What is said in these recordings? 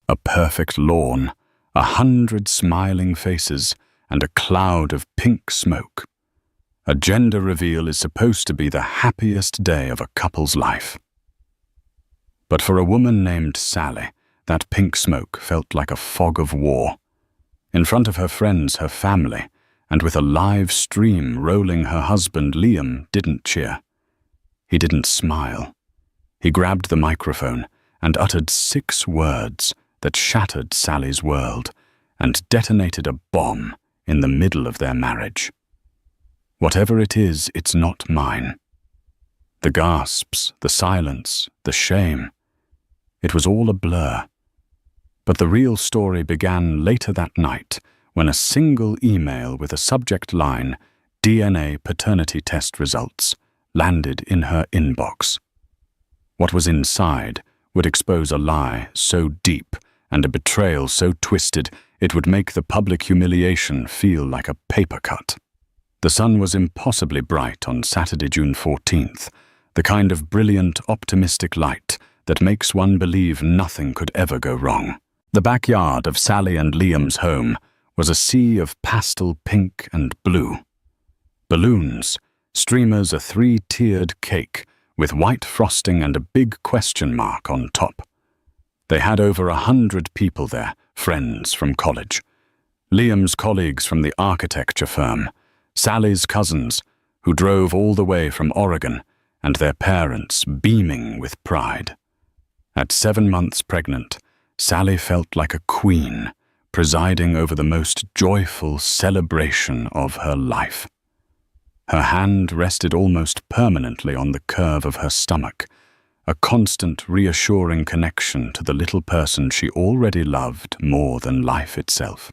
A perfect lawn, 100 smiling faces, and a cloud of pink smoke. A gender reveal is supposed to be the happiest day of a couple's life. But for a woman named Sally, that pink smoke felt like a fog of war. In front of her friends, her family, and with a live stream rolling, her husband Liam didn't cheer. He didn't smile. He grabbed the microphone and uttered 6 words that shattered Sally's world and detonated a bomb in the middle of their marriage. Whatever it is, it's not mine. The gasps, the silence, the shame. It was all a blur. But the real story began later that night when a single email with a subject line, DNA paternity test results, landed in her inbox. What was inside would expose a lie so deep and a betrayal so twisted it would make the public humiliation feel like a paper cut. The sun was impossibly bright on Saturday, June 14th, the kind of brilliant, optimistic light that makes one believe nothing could ever go wrong. The backyard of Sally and Liam's home was a sea of pastel pink and blue. Balloons, streamers, a 3-tiered cake with white frosting and a big question mark on top. They had over 100 people there, friends from college. Liam's colleagues from the architecture firm, Sally's cousins, who drove all the way from Oregon, and their parents beaming with pride. At 7 months pregnant, Sally felt like a queen, presiding over the most joyful celebration of her life. Her hand rested almost permanently on the curve of her stomach, a constant reassuring connection to the little person she already loved more than life itself.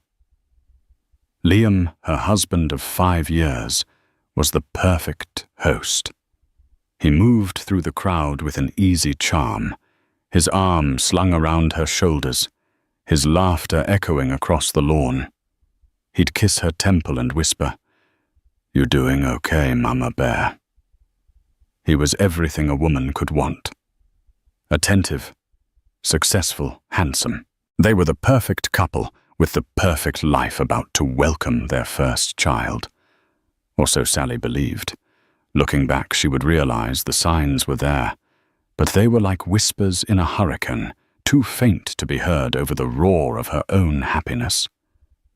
Liam, her husband of 5 years, was the perfect host. He moved through the crowd with an easy charm, his arm slung around her shoulders, his laughter echoing across the lawn. He'd kiss her temple and whisper, "You're doing okay, Mama Bear." He was everything a woman could want. Attentive, successful, handsome. They were the perfect couple with the perfect life about to welcome their first child. Or so Sally believed. Looking back, she would realize the signs were there, but they were like whispers in a hurricane, too faint to be heard over the roar of her own happiness.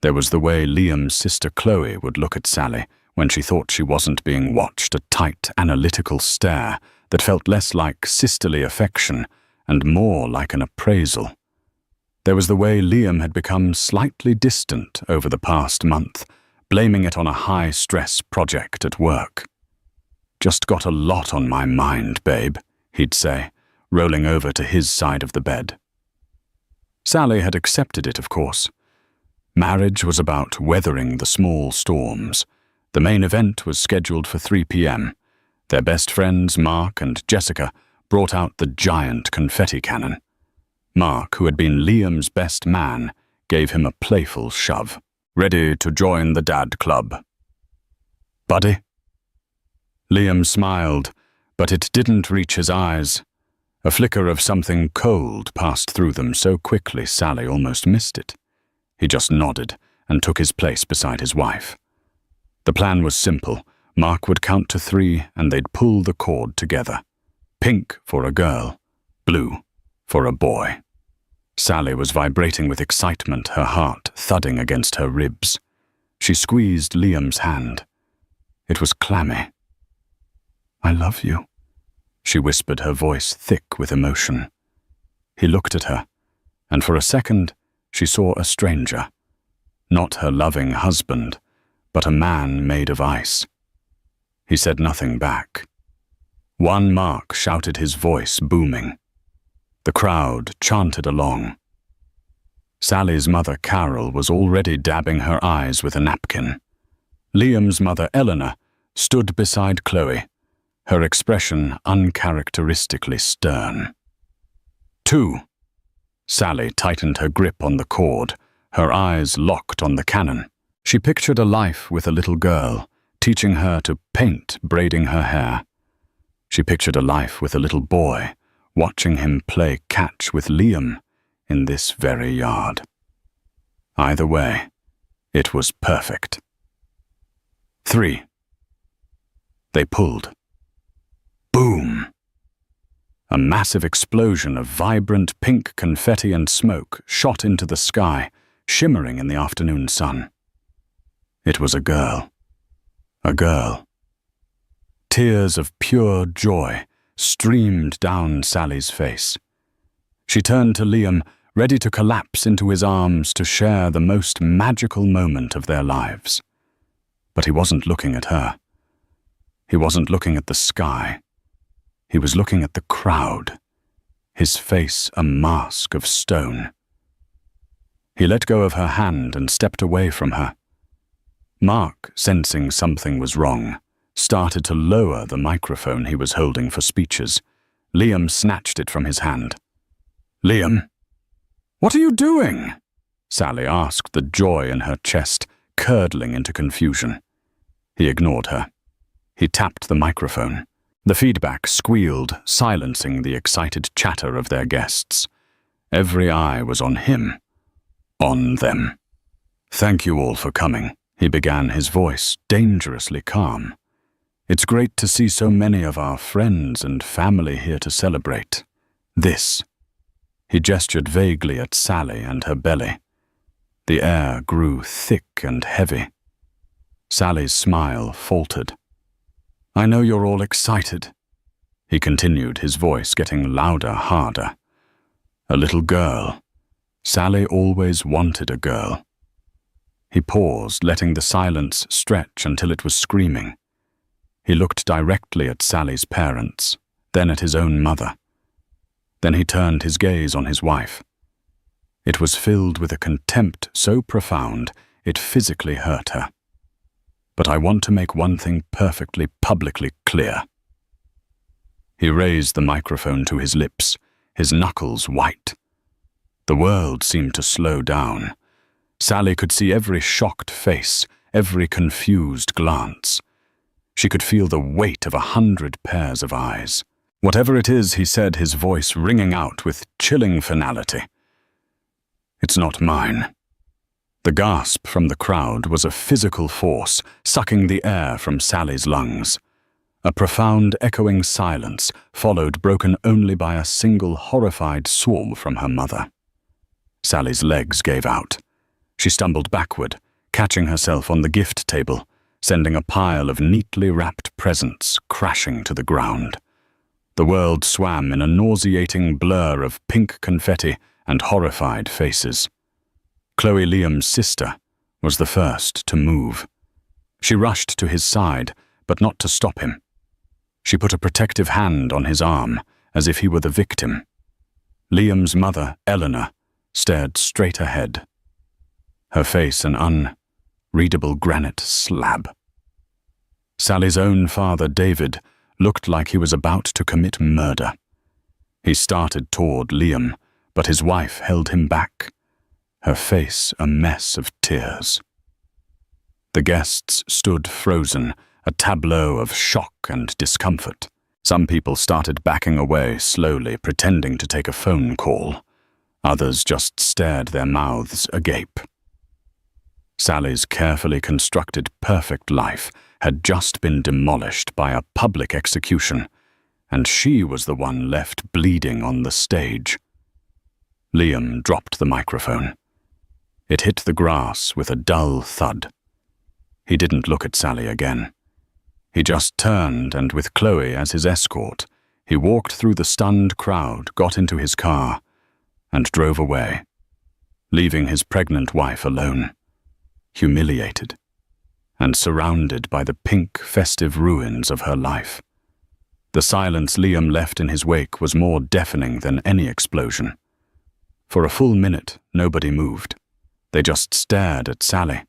There was the way Liam's sister Chloe would look at Sally when she thought she wasn't being watched, a tight, analytical stare that felt less like sisterly affection and more like an appraisal. There was the way Liam had become slightly distant over the past month, blaming it on a high-stress project at work. "Just got a lot on my mind, babe," he'd say, rolling over to his side of the bed. Sally had accepted it, of course. Marriage was about weathering the small storms. The main event was scheduled for 3 p.m. Their best friends, Mark and Jessica, brought out the giant confetti cannon. Mark, who had been Liam's best man, gave him a playful shove. "Ready to join the dad club, buddy?" Liam smiled, but it didn't reach his eyes. A flicker of something cold passed through them so quickly Sally almost missed it. He just nodded and took his place beside his wife. The plan was simple. Mark would count to 3 and they'd pull the cord together. Pink for a girl, blue for a boy. Sally was vibrating with excitement, her heart thudding against her ribs. She squeezed Liam's hand. It was clammy. "I love you," she whispered, her voice thick with emotion. He looked at her, and for a second she saw a stranger. Not her loving husband, but a man made of ice. He said nothing back. One Mark shouted, his voice booming. The crowd chanted along. Sally's mother, Carol, was already dabbing her eyes with a napkin. Liam's mother, Eleanor, stood beside Chloe, her expression uncharacteristically stern. 2. Sally tightened her grip on the cord, her eyes locked on the cannon. She pictured a life with a little girl, teaching her to paint, braiding her hair. She pictured a life with a little boy, watching him play catch with Liam, in this very yard. Either way, it was perfect. 3. They pulled. Boom! A massive explosion of vibrant pink confetti and smoke shot into the sky, shimmering in the afternoon sun. It was a girl. A girl. Tears of pure joy streamed down Sally's face. She turned to Liam, ready to collapse into his arms to share the most magical moment of their lives. But he wasn't looking at her. He wasn't looking at the sky. He was looking at the crowd, his face a mask of stone. He let go of her hand and stepped away from her. Mark, sensing something was wrong, started to lower the microphone he was holding for speeches. Liam snatched it from his hand. "Liam, what are you doing?" Sally asked, the joy in her chest curdling into confusion. He ignored her. He tapped the microphone. The feedback squealed, silencing the excited chatter of their guests. Every eye was on him. On them. "Thank you all for coming," he began, his voice dangerously calm. "It's great to see so many of our friends and family here to celebrate this." He gestured vaguely at Sally and her belly. The air grew thick and heavy. Sally's smile faltered. "I know you're all excited," he continued, his voice getting louder, harder. "A little girl. Sally always wanted a girl." He paused, letting the silence stretch until it was screaming. He looked directly at Sally's parents, then at his own mother. Then he turned his gaze on his wife. It was filled with a contempt so profound it physically hurt her. "But I want to make one thing perfectly, publicly clear." He raised the microphone to his lips, his knuckles white. The world seemed to slow down. Sally could see every shocked face, every confused glance. She could feel the weight of 100 pairs of eyes. "Whatever it is," he said, his voice ringing out with chilling finality, "it's not mine." The gasp from the crowd was a physical force, sucking the air from Sally's lungs. A profound, echoing silence followed, broken only by a single horrified sob from her mother. Sally's legs gave out. She stumbled backward, catching herself on the gift table, sending a pile of neatly wrapped presents crashing to the ground. The world swam in a nauseating blur of pink confetti and horrified faces. Chloe, Liam's sister, was the first to move. She rushed to his side, but not to stop him. She put a protective hand on his arm, as if he were the victim. Liam's mother, Eleanor, stared straight ahead. Her face an unreadable granite slab. Sally's own father, David, looked like he was about to commit murder. He started toward Liam, but his wife held him back, her face a mess of tears. The guests stood frozen, a tableau of shock and discomfort. Some people started backing away slowly, pretending to take a phone call. Others just stared, their mouths agape. Sally's carefully constructed perfect life had just been demolished by a public execution, and she was the one left bleeding on the stage. Liam dropped the microphone. It hit the grass with a dull thud. He didn't look at Sally again. He just turned, and with Chloe as his escort, he walked through the stunned crowd, got into his car, and drove away, leaving his pregnant wife alone, humiliated, and surrounded by the pink, festive ruins of her life. The silence Liam left in his wake was more deafening than any explosion. For a full minute, nobody moved. They just stared at Sally.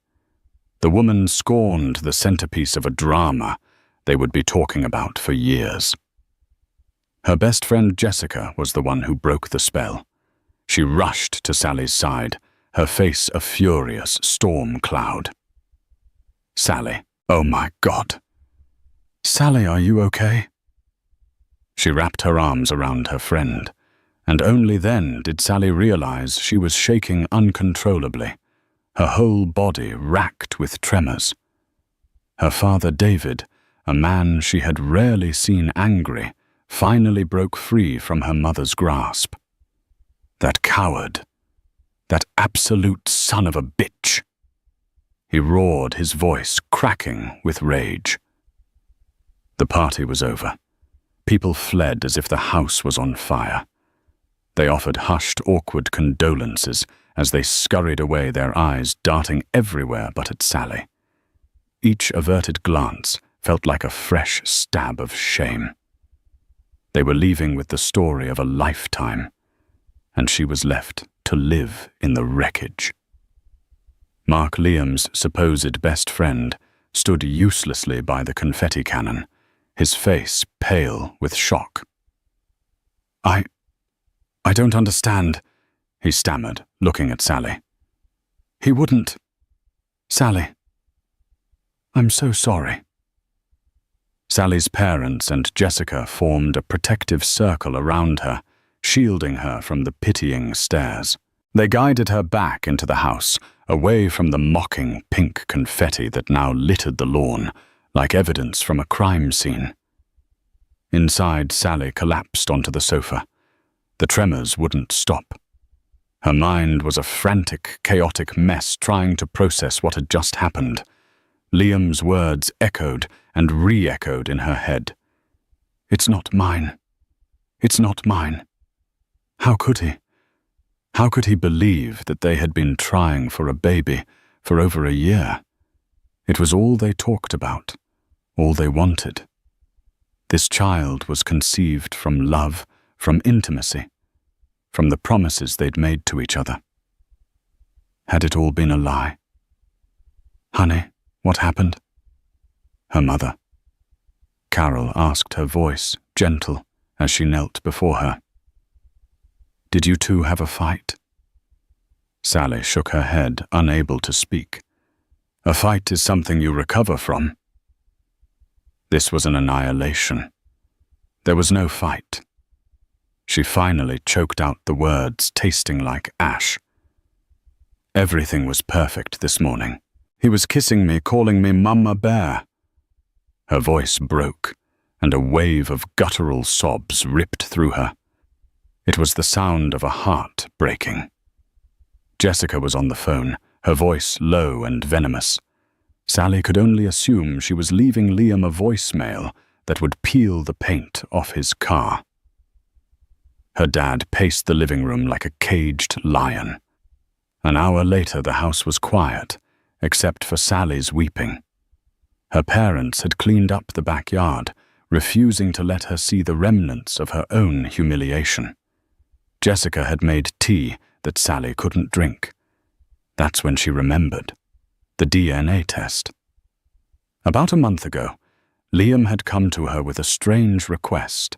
The woman scorned the centerpiece of a drama they would be talking about for years. Her best friend Jessica was the one who broke the spell. She rushed to Sally's side, her face a furious storm cloud. "Sally, oh my God. Sally, are you okay?" She wrapped her arms around her friend, And only then did Sally realize she was shaking uncontrollably, her whole body racked with tremors. Her father David, a man she had rarely seen angry, finally broke free from her mother's grasp. That coward, that absolute son of a bitch. He roared, his voice cracking with rage. The party was over. People fled as if the house was on fire. They offered hushed, awkward condolences as they scurried away, their eyes darting everywhere but at Sally. Each averted glance felt like a fresh stab of shame. They were leaving with the story of a lifetime, and she was left to live in the wreckage. Mark Liam's supposed best friend stood uselessly by the confetti cannon, his face pale with shock. I don't understand, he stammered, looking at Sally. He wouldn't. Sally. I'm so sorry. Sally's parents and Jessica formed a protective circle around her, shielding her from the pitying stares. They guided her back into the house, away from the mocking pink confetti that now littered the lawn, like evidence from a crime scene. Inside, Sally collapsed onto the sofa. The tremors wouldn't stop. Her mind was a frantic, chaotic mess trying to process what had just happened. Liam's words echoed and re-echoed in her head. It's not mine. It's not mine. How could he? How could he believe that they had been trying for a baby for over a year? It was all they talked about, all they wanted. This child was conceived from love, from intimacy, from the promises they'd made to each other. Had it all been a lie? Honey, what happened? Her mother. Carol asked, her voice gentle as she knelt before her. Did you two have a fight? Sally shook her head, unable to speak. A fight is something you recover from. This was an annihilation. There was no fight. She finally choked out the words, tasting like ash. Everything was perfect this morning. He was kissing me, calling me Mama Bear. Her voice broke, and a wave of guttural sobs ripped through her. It was the sound of a heart breaking. Jessica was on the phone, her voice low and venomous. Sally could only assume she was leaving Liam a voicemail that would peel the paint off his car. Her dad paced the living room like a caged lion. An hour later, the house was quiet, except for Sally's weeping. Her parents had cleaned up the backyard, refusing to let her see the remnants of her own humiliation. Jessica had made tea that Sally couldn't drink. That's when she remembered. The DNA test. About a month ago, Liam had come to her with a strange request.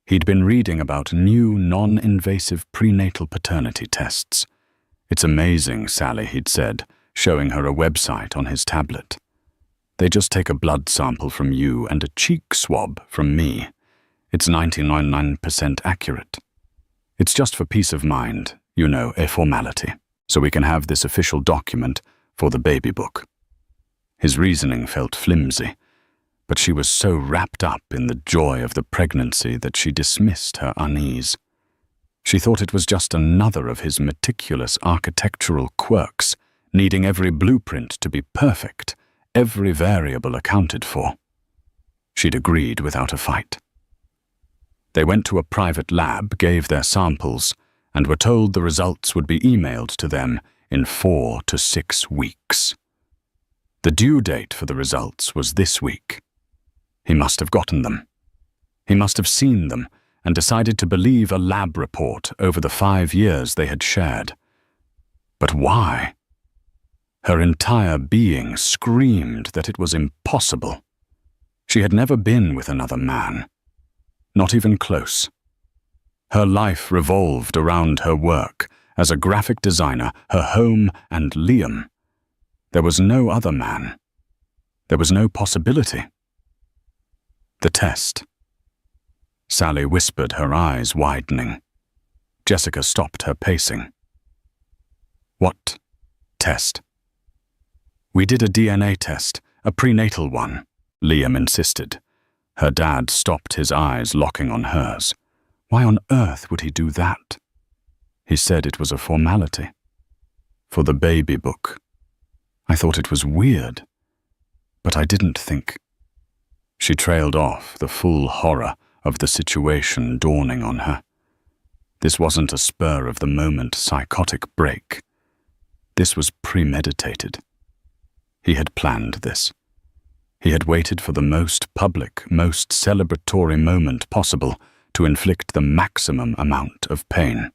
He'd been reading about new non-invasive prenatal paternity tests. It's amazing, Sally, he'd said, showing her a website on his tablet. They just take a blood sample from you and a cheek swab from me. It's 99% accurate. It's just for peace of mind, you know, a formality, so we can have this official document for the baby book. His reasoning felt flimsy, but she was so wrapped up in the joy of the pregnancy that she dismissed her unease. She thought it was just another of his meticulous architectural quirks, needing every blueprint to be perfect, every variable accounted for. She'd agreed without a fight. They went to a private lab, gave their samples, and were told the results would be emailed to them in 4 to 6 weeks. The due date for the results was this week. He must have gotten them. He must have seen them and decided to believe a lab report over the 5 years they had shared. But why? Her entire being screamed that it was impossible. She had never been with another man. Not even close. Her life revolved around her work as a graphic designer, her home, and Liam. There was no other man. There was no possibility. The test. Sally whispered, her eyes widening. Jessica stopped her pacing. What test? We did a DNA test, a prenatal one, Liam insisted. Her dad stopped, his eyes locking on hers. Why on earth would he do that? He said it was a formality. For the baby book. I thought it was weird, but I didn't think. She trailed off, the full horror of the situation dawning on her. This wasn't a spur-of-the-moment psychotic break. This was premeditated. He had planned this. He had waited for the most public, most celebratory moment possible to inflict the maximum amount of pain.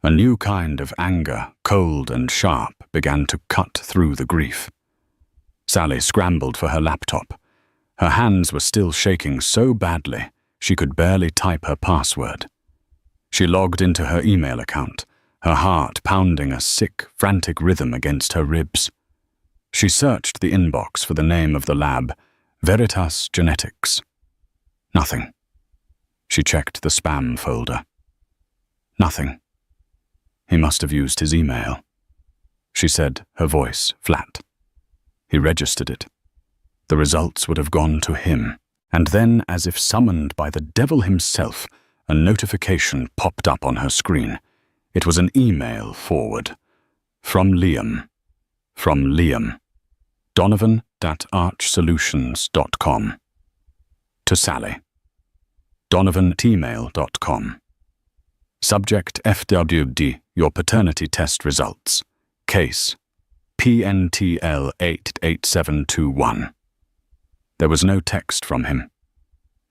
A new kind of anger, cold and sharp, began to cut through the grief. Sally scrambled for her laptop. Her hands were still shaking so badly she could barely type her password. She logged into her email account, her heart pounding a sick, frantic rhythm against her ribs. She searched the inbox for the name of the lab, Veritas Genetics. Nothing. She checked the spam folder. Nothing. He must have used his email, she said, her voice flat. He registered it. The results would have gone to him, and then, as if summoned by the devil himself, a notification popped up on her screen. It was an email forward. From Liam. Donovan@archsolutions.com. To Sally. Donovan@email.com. Subject FWD, your paternity test results. Case PNTL 88721. There was no text from him.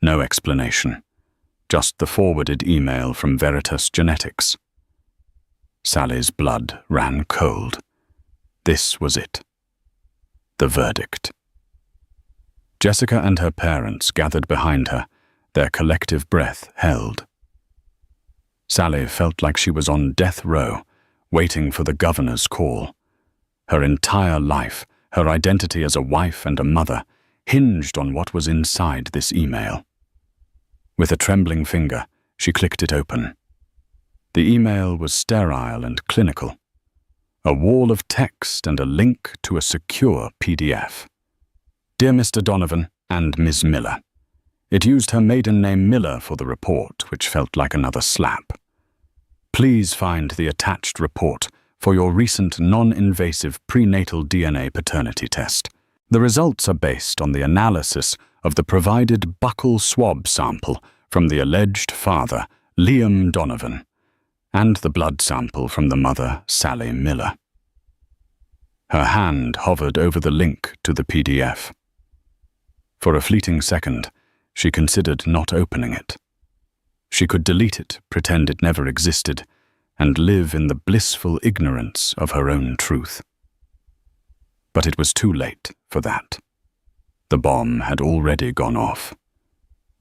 No explanation. Just the forwarded email from Veritas Genetics. Sally's blood ran cold. This was it. The verdict. Jessica and her parents gathered behind her, their collective breath held. Sally felt like she was on death row, waiting for the governor's call. Her entire life, her identity as a wife and a mother, hinged on what was inside this email. With a trembling finger, she clicked it open. The email was sterile and clinical. A wall of text and a link to a secure PDF. Dear Mr. Donovan and Ms. Miller. It used her maiden name Miller for the report, which felt like another slap. Please find the attached report for your recent non-invasive prenatal DNA paternity test. The results are based on the analysis of the provided buccal swab sample from the alleged father, Liam Donovan, and the blood sample from the mother, Sally Miller. Her hand hovered over the link to the PDF. For a fleeting second, she considered not opening it. She could delete it, pretend it never existed, and live in the blissful ignorance of her own truth. But it was too late for that. The bomb had already gone off.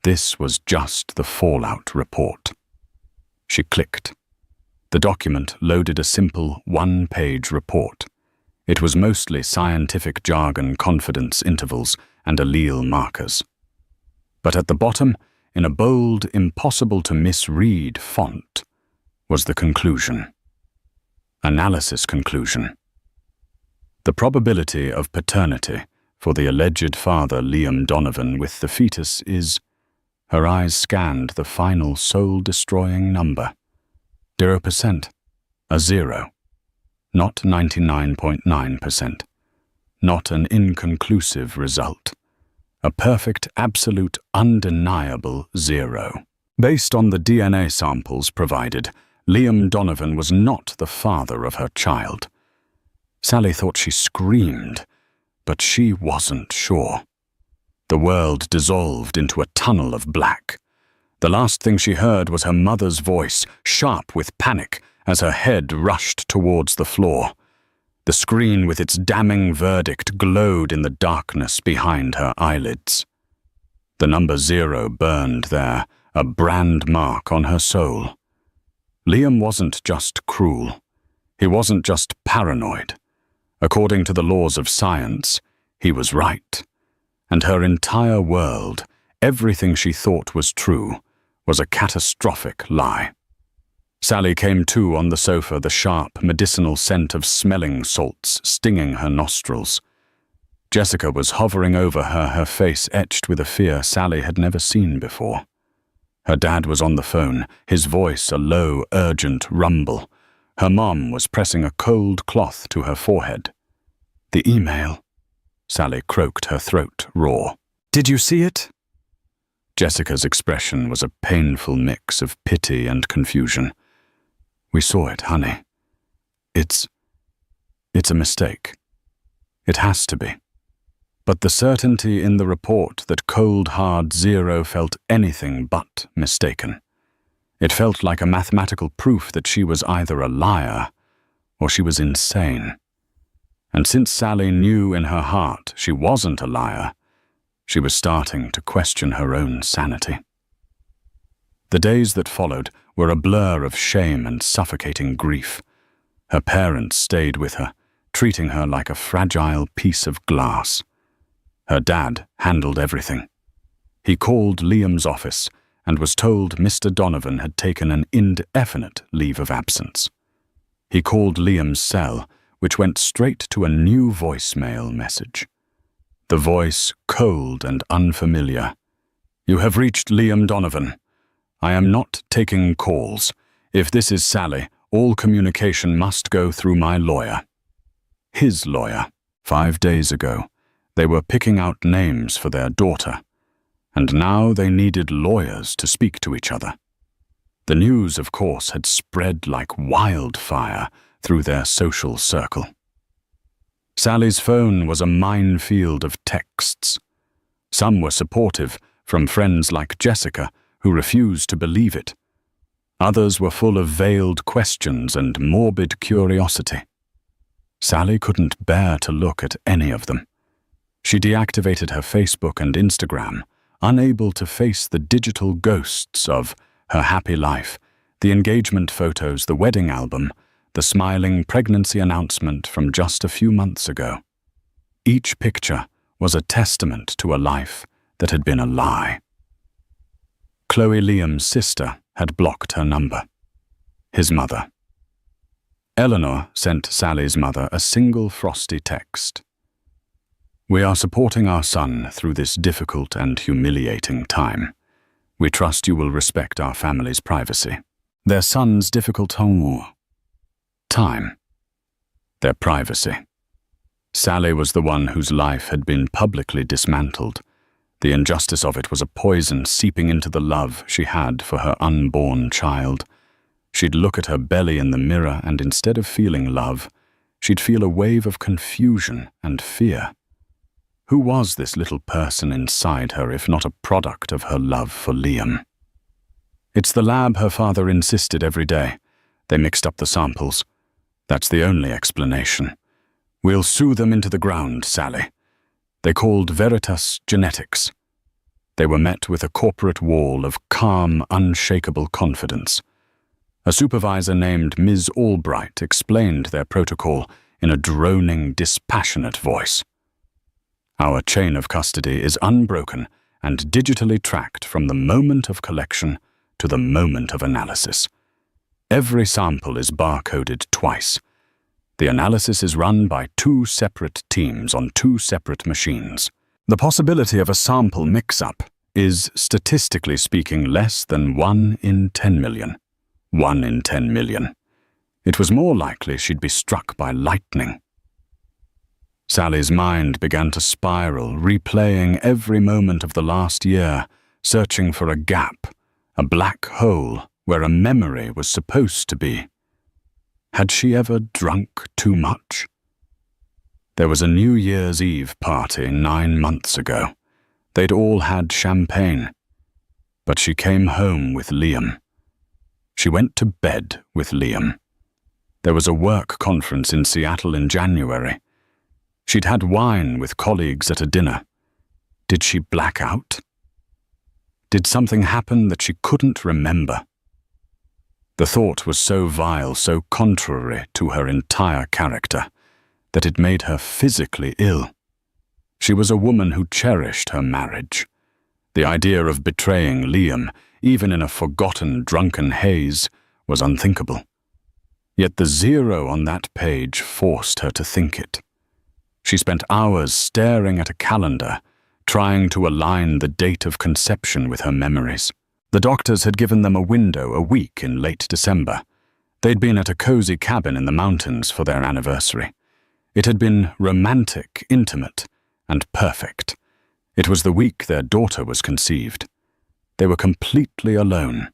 This was just the fallout report. She clicked. The document loaded a simple one-page report. It was mostly scientific jargon, confidence intervals, and allele markers. But at the bottom, in a bold, impossible-to-misread font, was the conclusion. Analysis conclusion. The probability of paternity for the alleged father Liam Donovan with the fetus is... Her eyes scanned the final soul-destroying number. 0%. A 0. Not 99.9%. Not an inconclusive result. A perfect, absolute, undeniable 0. Based on the DNA samples provided, Liam Donovan was not the father of her child. Sally thought she screamed, but she wasn't sure. The world dissolved into a tunnel of black. The last thing she heard was her mother's voice, sharp with panic, as her head rushed towards the floor. The screen with its damning verdict glowed in the darkness behind her eyelids. The number 0 burned there, a brand mark on her soul. Liam wasn't just cruel. He wasn't just paranoid. According to the laws of science, he was right. And her entire world, everything she thought was true, was a catastrophic lie. Sally came to on the sofa, the sharp, medicinal scent of smelling salts stinging her nostrils. Jessica was hovering over her, her face etched with a fear Sally had never seen before. Her dad was on the phone, his voice a low, urgent rumble. Her mom was pressing a cold cloth to her forehead. "The email," Sally croaked, her throat raw. "Did you see it?" Jessica's expression was a painful mix of pity and confusion. "We saw it, honey. It's a mistake. It has to be." But the certainty in the report that cold, hard zero felt anything but mistaken. It felt like a mathematical proof that she was either a liar or she was insane. And since Sally knew in her heart she wasn't a liar, she was starting to question her own sanity. The days that followed were a blur of shame and suffocating grief. Her parents stayed with her, treating her like a fragile piece of glass. Her dad handled everything. He called Liam's office and was told Mr. Donovan had taken an indefinite leave of absence. He called Liam's cell, which went straight to a new voicemail message. The voice cold and unfamiliar. "You have reached Liam Donovan. I am not taking calls. If this is Sally, all communication must go through my lawyer." His lawyer. 5 days ago, they were picking out names for their daughter, and now they needed lawyers to speak to each other. The news, of course, had spread like wildfire through their social circle. Sally's phone was a minefield of texts. Some were supportive, from friends like Jessica, who refused to believe it. Others were full of veiled questions and morbid curiosity. Sally couldn't bear to look at any of them. She deactivated her Facebook and Instagram, unable to face the digital ghosts of her happy life, the engagement photos, the wedding album, the smiling pregnancy announcement from just a few months ago. Each picture was a testament to a life that had been a lie. Chloe Liam's sister had blocked her number. His mother. Eleanor sent Sally's mother a single frosty text. "We are supporting our son through this difficult and humiliating time. We trust you will respect our family's privacy." Their son's difficult time. Their privacy. Sally was the one whose life had been publicly dismantled. The injustice of it was a poison seeping into the love she had for her unborn child. She'd look at her belly in the mirror, and instead of feeling love, she'd feel a wave of confusion and fear. Who was this little person inside her if not a product of her love for Liam? It's the lab, her father insisted every day. They mixed up the samples. That's the only explanation. "We'll sue them into the ground, Sally." They called Veritas Genetics. They were met with a corporate wall of calm, unshakable confidence. A supervisor named Ms. Albright explained their protocol in a droning, dispassionate voice. "Our chain of custody is unbroken and digitally tracked from the moment of collection to the moment of analysis. Every sample is barcoded twice. The analysis is run by 2 separate teams on 2 separate machines. The possibility of a sample mix-up is, statistically speaking, less than 1 in 10 million. 1 in 10 million. It was more likely she'd be struck by lightning." Sally's mind began to spiral, replaying every moment of the last year, searching for a gap, a black hole where a memory was supposed to be. Had she ever drunk too much? There was a New Year's Eve party 9 months ago. They'd all had champagne. But she came home with Liam. She went to bed with Liam. There was a work conference in Seattle in January. She'd had wine with colleagues at a dinner. Did she black out? Did something happen that she couldn't remember? The thought was so vile, so contrary to her entire character, that it made her physically ill. She was a woman who cherished her marriage. The idea of betraying Liam, even in a forgotten, drunken haze, was unthinkable. Yet the 0 on that page forced her to think it. She spent hours staring at a calendar, trying to align the date of conception with her memories. The doctors had given them a window a week in late December. They'd been at a cozy cabin in the mountains for their anniversary. It had been romantic, intimate, and perfect. It was the week their daughter was conceived. They were completely alone.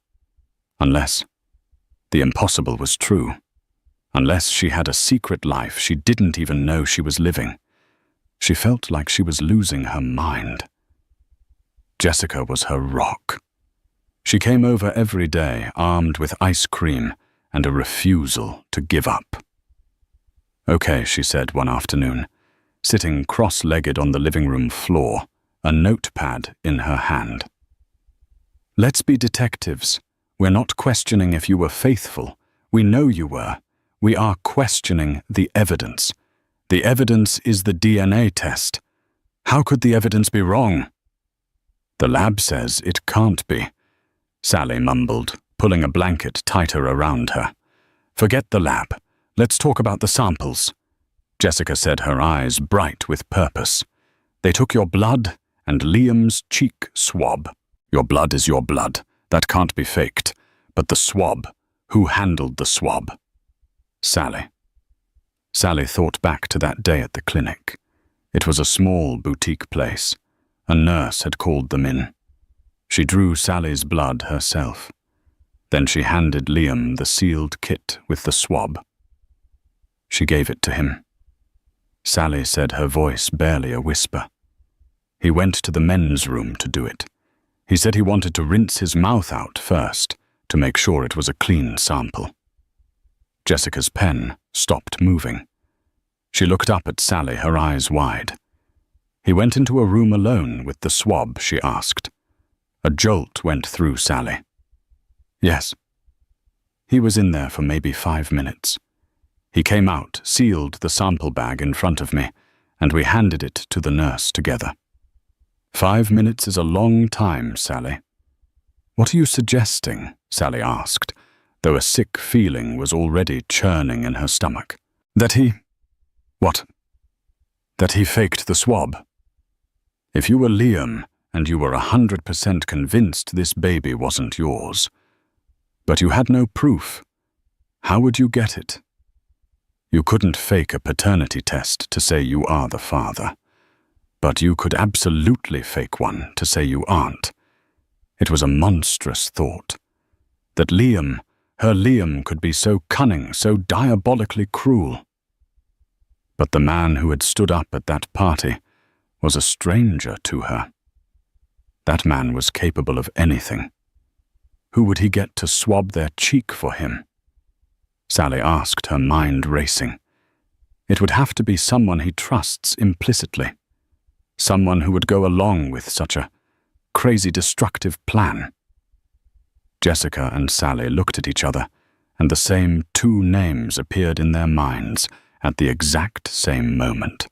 Unless the impossible was true. Unless she had a secret life she didn't even know she was living. She felt like she was losing her mind. Jessica was her rock. She came over every day armed with ice cream and a refusal to give up. "Okay," she said one afternoon, sitting cross-legged on the living room floor, a notepad in her hand. "Let's be detectives. We're not questioning if you were faithful. We know you were. We are questioning the evidence. The evidence is the DNA test. How could the evidence be wrong?" "The lab says it can't be," Sally mumbled, pulling a blanket tighter around her. "Forget the lab. Let's talk about the samples," Jessica said, her eyes bright with purpose. "They took your blood and Liam's cheek swab. Your blood is your blood. That can't be faked. But the swab, who handled the swab?" "Sally." Sally thought back to that day at the clinic. It was a small boutique place. A nurse had called them in. She drew Sally's blood herself. Then she handed Liam the sealed kit with the swab. She gave it to him. Sally said, her voice barely a whisper. He went to the men's room to do it. He said he wanted to rinse his mouth out first to make sure it was a clean sample. Jessica's pen stopped moving. She looked up at Sally, her eyes wide. "He went into a room alone with the swab?" she asked. A jolt went through Sally. "Yes." "He was in there for maybe 5 minutes. He came out, sealed the sample bag in front of me, and we handed it to the nurse together." 5 minutes is a long time, Sally." "What are you suggesting?" Sally asked, though a sick feeling was already churning in her stomach. "That he—" "What?" "That he faked the swab. If you were Liam and you were 100% convinced this baby wasn't yours, but you had no proof, how would you get it? You couldn't fake a paternity test to say you are the father, but you could absolutely fake one to say you aren't. It was a monstrous thought. That Liam, her Liam, could be so cunning, so diabolically cruel. But the man who had stood up at that party was a stranger to her. That man was capable of anything. Who would he get to swab their cheek for him? Sally asked, her mind racing. It would have to be someone he trusts implicitly. Someone who would go along with such a crazy, destructive plan. Jessica and Sally looked at each other, and the same 2 names appeared in their minds at the exact same moment.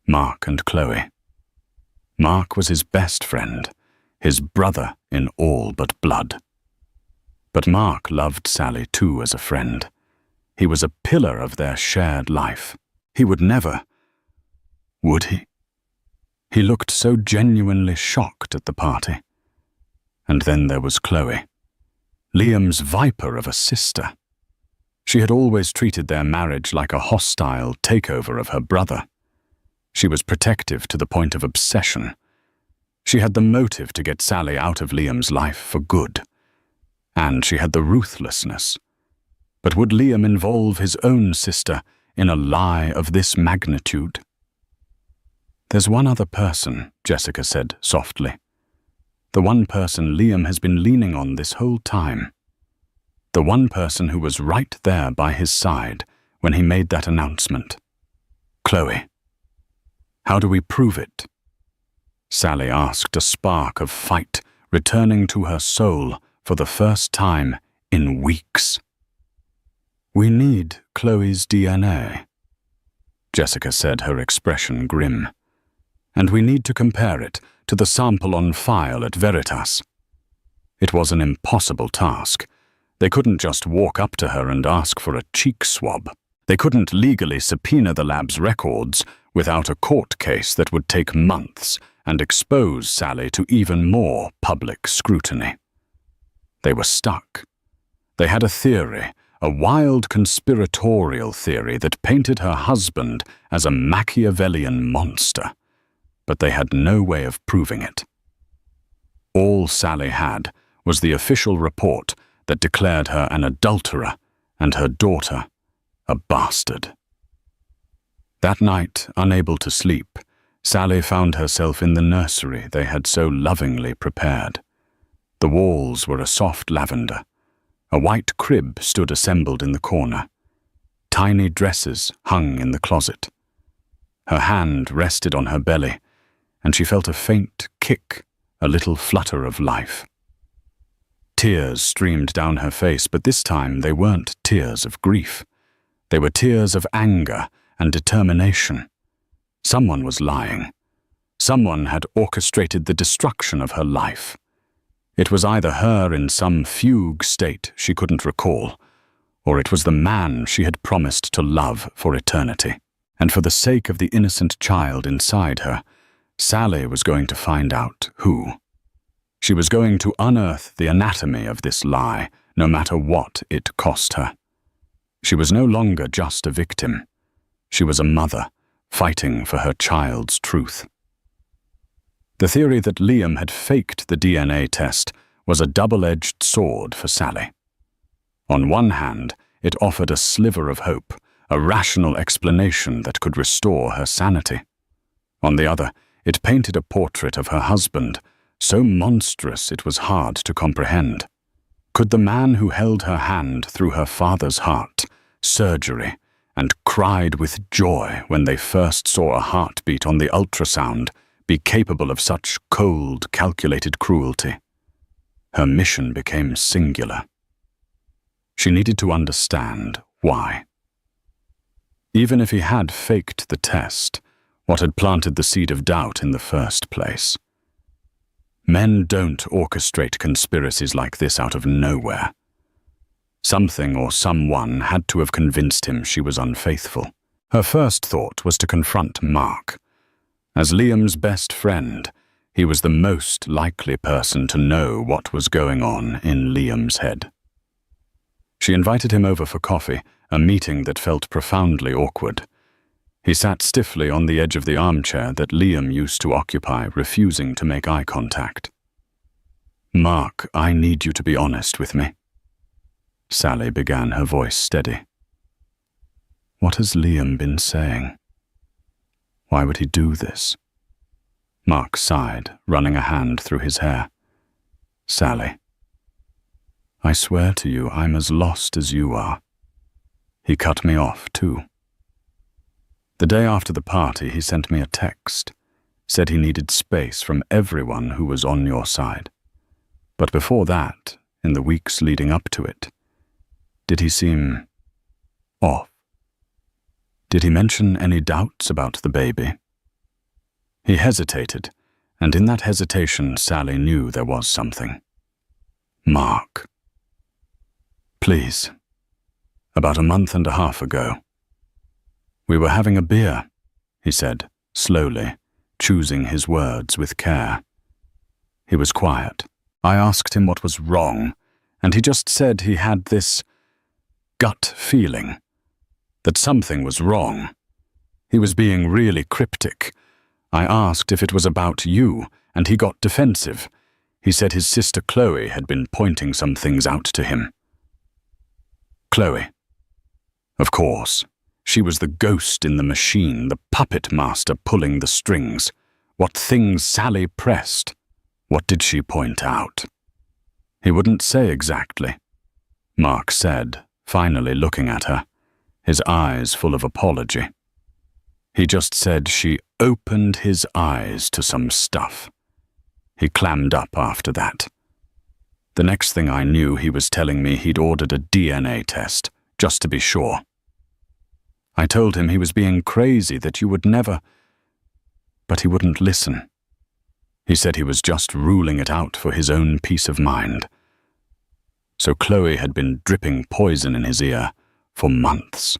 Mark and Chloe. Mark was his best friend, his brother in all but blood. But Mark loved Sally too as a friend. He was a pillar of their shared life. He would never— would he? He looked so genuinely shocked at the party. And then there was Chloe, Liam's viper of a sister. She had always treated their marriage like a hostile takeover of her brother. She was protective to the point of obsession. She had the motive to get Sally out of Liam's life for good. And she had the ruthlessness. But would Liam involve his own sister in a lie of this magnitude? "There's one other person," Jessica said softly. "The one person Liam has been leaning on this whole time. The one person who was right there by his side when he made that announcement. Chloe. How do we prove it?" Sally asked, a spark of fight returning to her soul for the first time in weeks. "We need Chloe's DNA," Jessica said, her expression grim. "And we need to compare it to the sample on file at Veritas." It was an impossible task. They couldn't just walk up to her and ask for a cheek swab. They couldn't legally subpoena the lab's records without a court case that would take months and expose Sally to even more public scrutiny. They were stuck. They had a theory, a wild conspiratorial theory that painted her husband as a Machiavellian monster, but they had no way of proving it. All Sally had was the official report that declared her an adulterer and her daughter a bastard. That night, unable to sleep, Sally found herself in the nursery they had so lovingly prepared. The walls were a soft lavender. A white crib stood assembled in the corner. Tiny dresses hung in the closet. Her hand rested on her belly, and she felt a faint kick, a little flutter of life. Tears streamed down her face, but this time they weren't tears of grief. They were tears of anger and determination. Someone was lying. Someone had orchestrated the destruction of her life. It was either her in some fugue state she couldn't recall, or it was the man she had promised to love for eternity. And for the sake of the innocent child inside her, Sally was going to find out who. She was going to unearth the anatomy of this lie, no matter what it cost her. She was no longer just a victim. She was a mother, fighting for her child's truth. The theory that Liam had faked the DNA test was a double-edged sword for Sally. On one hand, it offered a sliver of hope, a rational explanation that could restore her sanity. On the other, it painted a portrait of her husband, so monstrous it was hard to comprehend. Could the man who held her hand through her father's heart, surgery, and cried with joy when they first saw a heartbeat on the ultrasound be capable of such cold, calculated cruelty? Her mission became singular. She needed to understand why. Even if he had faked the test, what had planted the seed of doubt in the first place? Men don't orchestrate conspiracies like this out of nowhere. Something or someone had to have convinced him she was unfaithful. Her first thought was to confront Mark. As Liam's best friend, he was the most likely person to know what was going on in Liam's head. She invited him over for coffee, a meeting that felt profoundly awkward. He sat stiffly on the edge of the armchair that Liam used to occupy, refusing to make eye contact. "Mark, I need you to be honest with me." Sally began, her voice steady. "What has Liam been saying? Why would he do this?" Mark sighed, running a hand through his hair. "Sally, I swear to you I'm as lost as you are. He cut me off, too. The day after the party, he sent me a text, said he needed space from everyone who was on your side. But before that, in the weeks leading up to it, did he seem off? Did he mention any doubts about the baby?" He hesitated, and in that hesitation, Sally knew there was something. "Mark. Please. About a month and a half ago. We were having a beer," he said, slowly, choosing his words with care. He was quiet. I asked him what was wrong, and he just said he had this gut feeling that something was wrong. He was being really cryptic. I asked if it was about you, and he got defensive. He said his sister Chloe had been pointing some things out to him. Chloe. Of course. She was the ghost in the machine, the puppet master pulling the strings. What things Sally pressed. What did she point out? He wouldn't say exactly. Mark said, finally looking at her, his eyes full of apology. He just said she opened his eyes to some stuff. He clammed up after that. The next thing I knew, he was telling me he'd ordered a DNA test, just to be sure. I told him he was being crazy, that you would never... But he wouldn't listen. He said he was just ruling it out for his own peace of mind. so Chloe had been dripping poison in his ear for months.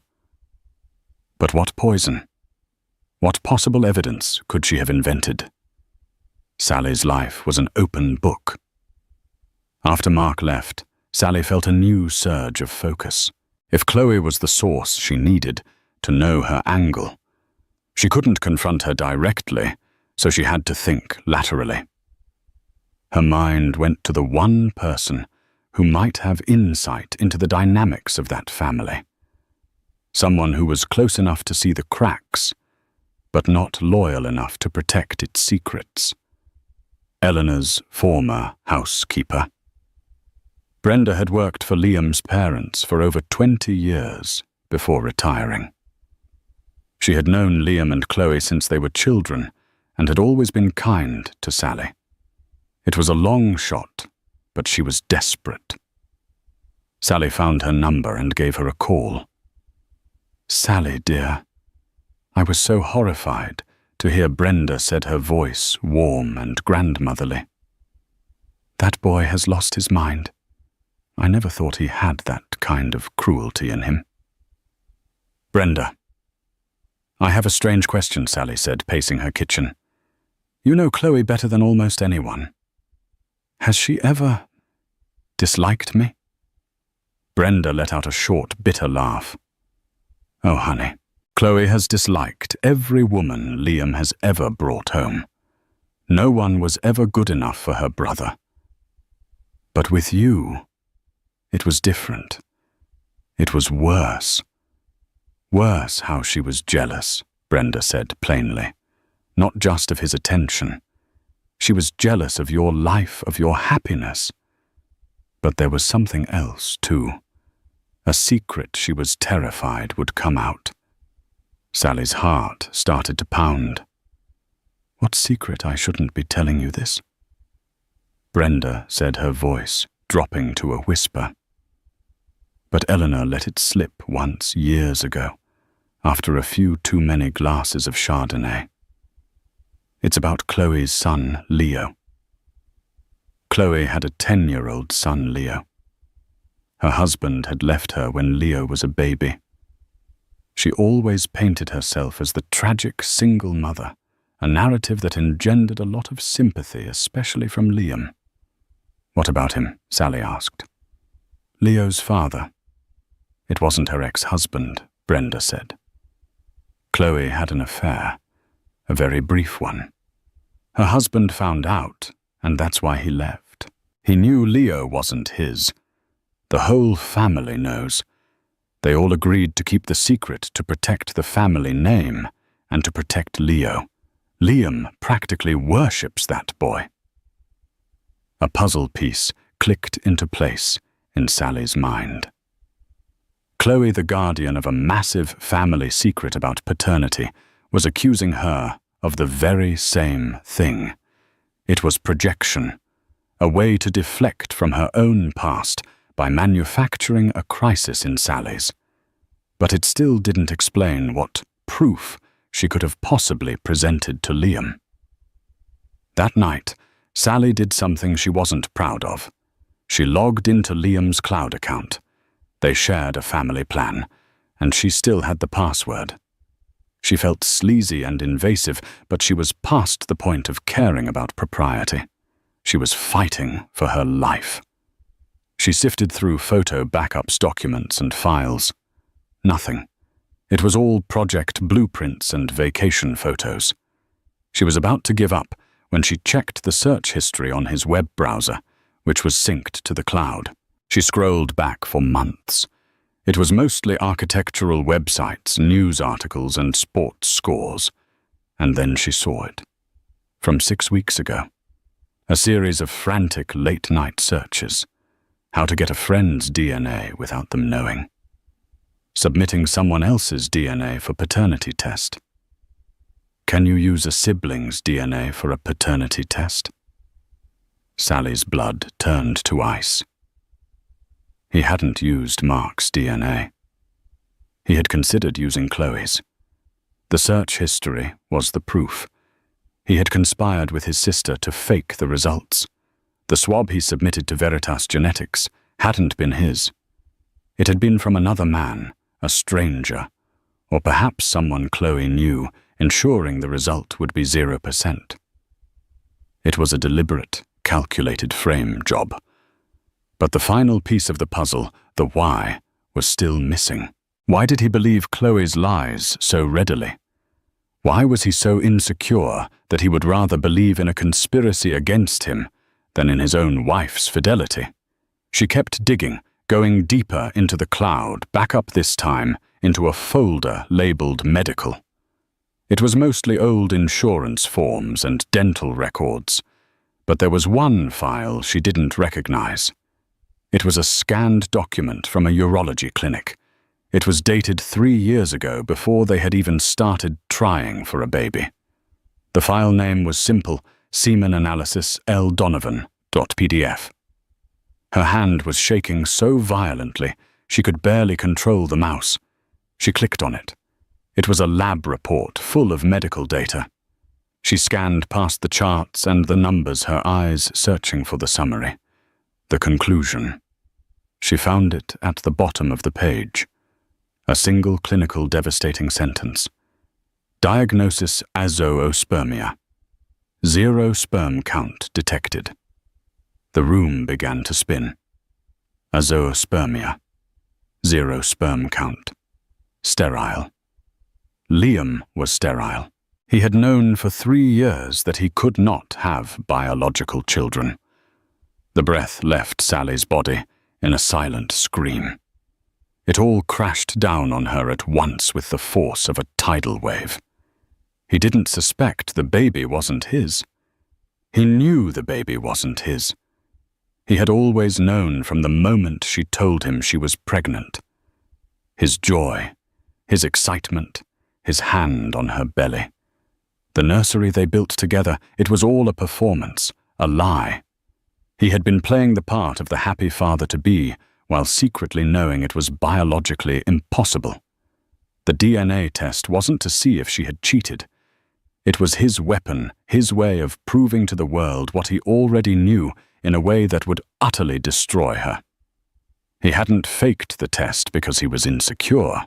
But what poison? What possible evidence could she have invented? Sally's life was an open book. After Mark left, Sally felt a new surge of focus. If Chloe was the source she needed to know her angle, she couldn't confront her directly, so she had to think laterally. Her mind went to the one person who might have insight into the dynamics of that family. Someone who was close enough to see the cracks, but not loyal enough to protect its secrets. Eleanor's former housekeeper. Brenda had worked for Liam's parents for over 20 years before retiring. She had known Liam and Chloe since they were children and had always been kind to Sally. It was a long shot, but she was desperate. Sally found her number and gave her a call. "Sally, dear." I was so horrified to hear Brenda said, her voice warm and grandmotherly. "That boy has lost his mind. I never thought he had that kind of cruelty in him." "Brenda." "I have a strange question," Sally said, pacing her kitchen. "You know Chloe better than almost anyone. Has she ever disliked me?" Brenda let out a short, bitter laugh. "Oh, honey, Chloe has disliked every woman Liam has ever brought home. No one was ever good enough for her brother. But with you, it was different. It was worse. Worse how she was jealous," Brenda said plainly. "Not just of his attention. She was jealous of your life, of your happiness. But there was something else, too. A secret she was terrified would come out." Sally's heart started to pound. "What secret? I shouldn't be telling you this." Brenda said, her voice dropping to a whisper. But Eleanor let it slip once years ago, after a few too many glasses of Chardonnay. "It's about Chloe's son, Leo." Chloe had a 10-year-old son, Leo. Her husband had left her when Leo was a baby. She always painted herself as the tragic single mother, a narrative that engendered a lot of sympathy, especially from Liam. "What about him?" Sally asked. "Leo's father." "It wasn't her ex-husband," Brenda said. "Chloe had an affair, a very brief one. Her husband found out, and that's why he left. He knew Leo wasn't his. The whole family knows. They all agreed to keep the secret to protect the family name and to protect Leo. Liam practically worships that boy." A puzzle piece clicked into place in Sally's mind. Chloe, the guardian of a massive family secret about paternity, was accusing her of the very same thing. It was projection, a way to deflect from her own past by manufacturing a crisis in Sally's. But it still didn't explain what proof she could have possibly presented to Liam. That night, Sally did something she wasn't proud of. She logged into Liam's cloud account. They shared a family plan, and she still had the password. She felt sleazy and invasive, but she was past the point of caring about propriety. She was fighting for her life. She sifted through photo backups, documents, and files. Nothing. It was all project blueprints and vacation photos. She was about to give up when she checked the search history on his web browser, which was synced to the cloud. She scrolled back for months. It was mostly architectural websites, news articles, and sports scores. And then she saw it. From 6 weeks ago. A series of frantic late-night searches. How to get a friend's DNA without them knowing. Submitting someone else's DNA for paternity test. Can you use a sibling's DNA for a paternity test? Sally's blood turned to ice. He hadn't used Mark's DNA. He had considered using Chloe's. The search history was the proof. He had conspired with his sister to fake the results. The swab he submitted to Veritas Genetics hadn't been his. It had been from another man, a stranger, or perhaps someone Chloe knew, ensuring the result would be 0%. It was a deliberate, calculated frame job. But the final piece of the puzzle, the why, was still missing. Why did he believe Chloe's lies so readily? Why was he so insecure that he would rather believe in a conspiracy against him than in his own wife's fidelity? She kept digging, going deeper into the cloud, back up this time into a folder labeled medical. It was mostly old insurance forms and dental records, but there was one file she didn't recognize. It was a scanned document from a urology clinic. It was dated 3 years ago, before they had even started trying for a baby. The file name was simple: Semen Analysis L. Donovan.pdf. Her hand was shaking so violently she could barely control the mouse. She clicked on it. It was a lab report full of medical data. She scanned past the charts and the numbers, her eyes searching for the summary. The conclusion. She found it at the bottom of the page. A single clinical devastating sentence. Diagnosis: azoospermia. 0 sperm count detected. The room began to spin. Azoospermia. 0 sperm count. Sterile. Liam was sterile. He had known for 3 years that he could not have biological children. The breath left Sally's body in a silent scream. It all crashed down on her at once with the force of a tidal wave. He didn't suspect the baby wasn't his. He knew the baby wasn't his. He had always known from the moment she told him she was pregnant. His joy, his excitement, his hand on her belly. The nursery they built together, it was all a performance, a lie. He had been playing the part of the happy father-to-be, while secretly knowing it was biologically impossible. The DNA test wasn't to see if she had cheated. It was his weapon, his way of proving to the world what he already knew in a way that would utterly destroy her. He hadn't faked the test because he was insecure.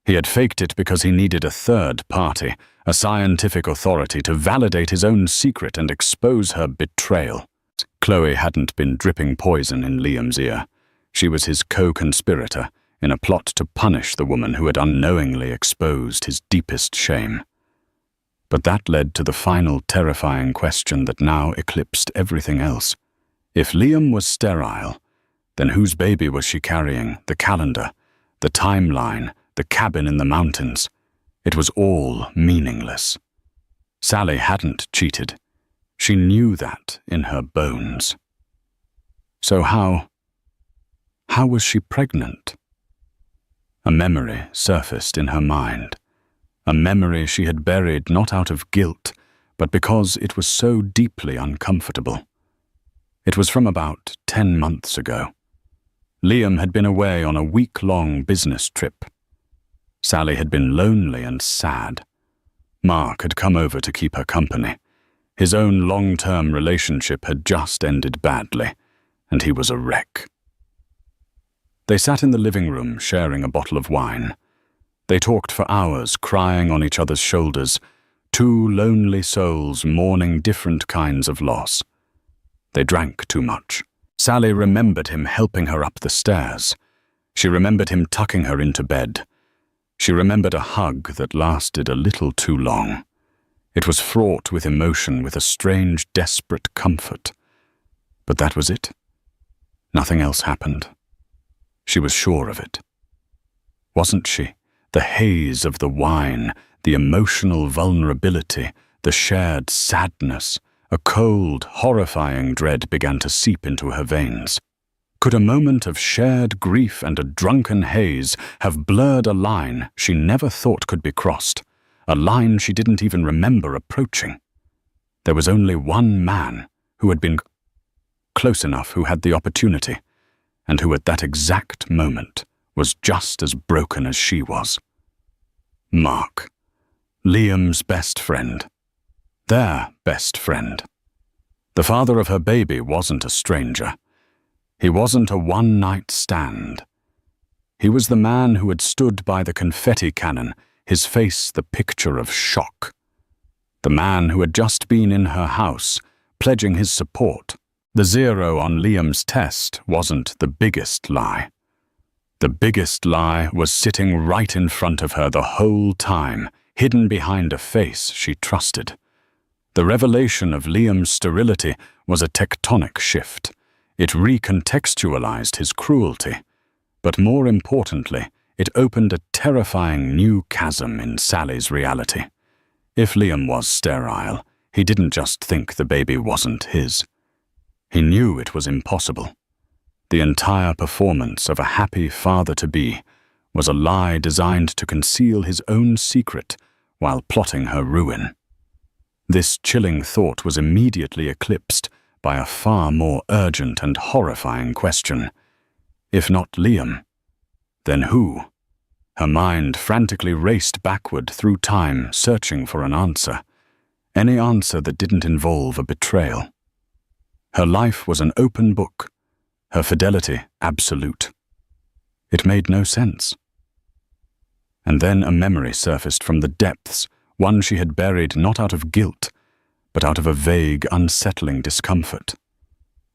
He had faked it because he needed a third party, a scientific authority, to validate his own secret and expose her betrayal. Chloe hadn't been dripping poison in Liam's ear. She was his co-conspirator in a plot to punish the woman who had unknowingly exposed his deepest shame. But that led to the final terrifying question that now eclipsed everything else. If Liam was sterile, then whose baby was she carrying? The calendar, the timeline, the cabin in the mountains. It was all meaningless. Sally hadn't cheated. She knew that in her bones. So how was she pregnant? A memory surfaced in her mind. A memory she had buried not out of guilt, but because it was so deeply uncomfortable. It was from about 10 months ago. Liam had been away on a week-long business trip. Sally had been lonely and sad. Mark had come over to keep her company. His own long-term relationship had just ended badly, and he was a wreck. They sat in the living room, sharing a bottle of wine. They talked for hours, crying on each other's shoulders, two lonely souls mourning different kinds of loss. They drank too much. Sally remembered him helping her up the stairs. She remembered him tucking her into bed. She remembered a hug that lasted a little too long. It was fraught with emotion, with a strange, desperate comfort. But that was it. Nothing else happened. She was sure of it. Wasn't she? The haze of the wine, the emotional vulnerability, the shared sadness, a cold, horrifying dread began to seep into her veins. Could a moment of shared grief and a drunken haze have blurred a line she never thought could be crossed, a line she didn't even remember approaching? There was only one man who had been close enough, who had the opportunity, and who at that exact moment was just as broken as she was. Mark, Liam's best friend. Their best friend. The father of her baby wasn't a stranger. He wasn't a one-night stand. He was the man who had stood by the confetti cannon, his face the picture of shock. The man who had just been in her house, pledging his support. The 0 on Liam's test wasn't the biggest lie. The biggest lie was sitting right in front of her the whole time, hidden behind a face she trusted. The revelation of Liam's sterility was a tectonic shift. It recontextualized his cruelty. But more importantly, it opened a terrifying new chasm in Sally's reality. If Liam was sterile, he didn't just think the baby wasn't his. He knew it was impossible. The entire performance of a happy father-to-be was a lie designed to conceal his own secret while plotting her ruin. This chilling thought was immediately eclipsed by a far more urgent and horrifying question. If not Liam, then who? Her mind frantically raced backward through time, searching for an answer. Any answer that didn't involve a betrayal. Her life was an open book, her fidelity absolute. It made no sense. And then a memory surfaced from the depths, one she had buried not out of guilt, but out of a vague, unsettling discomfort.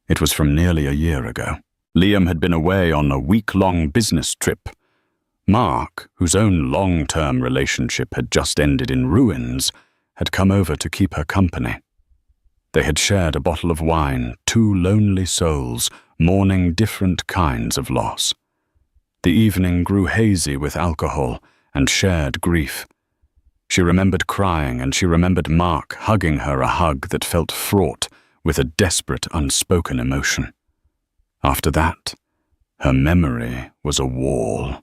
It was from nearly a year ago. Liam had been away on a week-long business trip. Mark, whose own long-term relationship had just ended in ruins, had come over to keep her company. They had shared a bottle of wine, two lonely souls, mourning different kinds of loss. The evening grew hazy with alcohol and shared grief. She remembered crying, and she remembered Mark hugging her, a hug that felt fraught with a desperate, unspoken emotion. After that, her memory was a wall,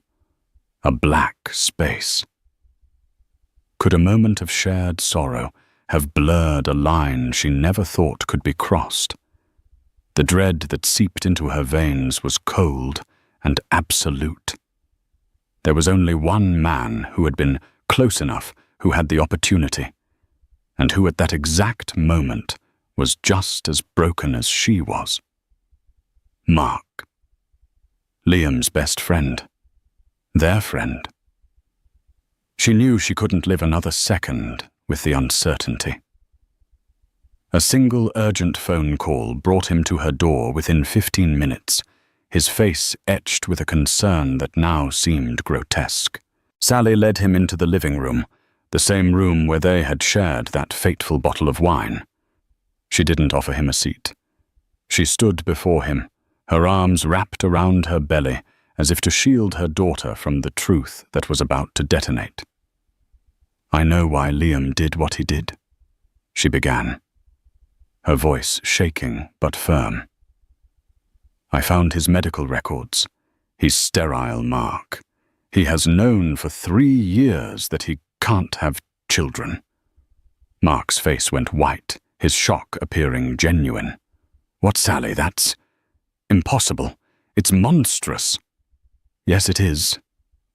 a black space. Could a moment of shared sorrow have blurred a line she never thought could be crossed? The dread that seeped into her veins was cold and absolute. There was only one man who had been close enough, who had the opportunity, and who at that exact moment was just as broken as she was. Mark. Liam's best friend. Their friend. She knew she couldn't live another second with the uncertainty. A single urgent phone call brought him to her door within 15 minutes, his face etched with a concern that now seemed grotesque. Sally led him into the living room, the same room where they had shared that fateful bottle of wine. She didn't offer him a seat. She stood before him, her arms wrapped around her belly, as if to shield her daughter from the truth that was about to detonate. "I know why Liam did what he did," she began, her voice shaking but firm. "I found his medical records. He's sterile, Mark. He has known for 3 years that he can't have children." Mark's face went white, his shock appearing genuine. "What, Sally? That's impossible. It's monstrous." "Yes, it is,"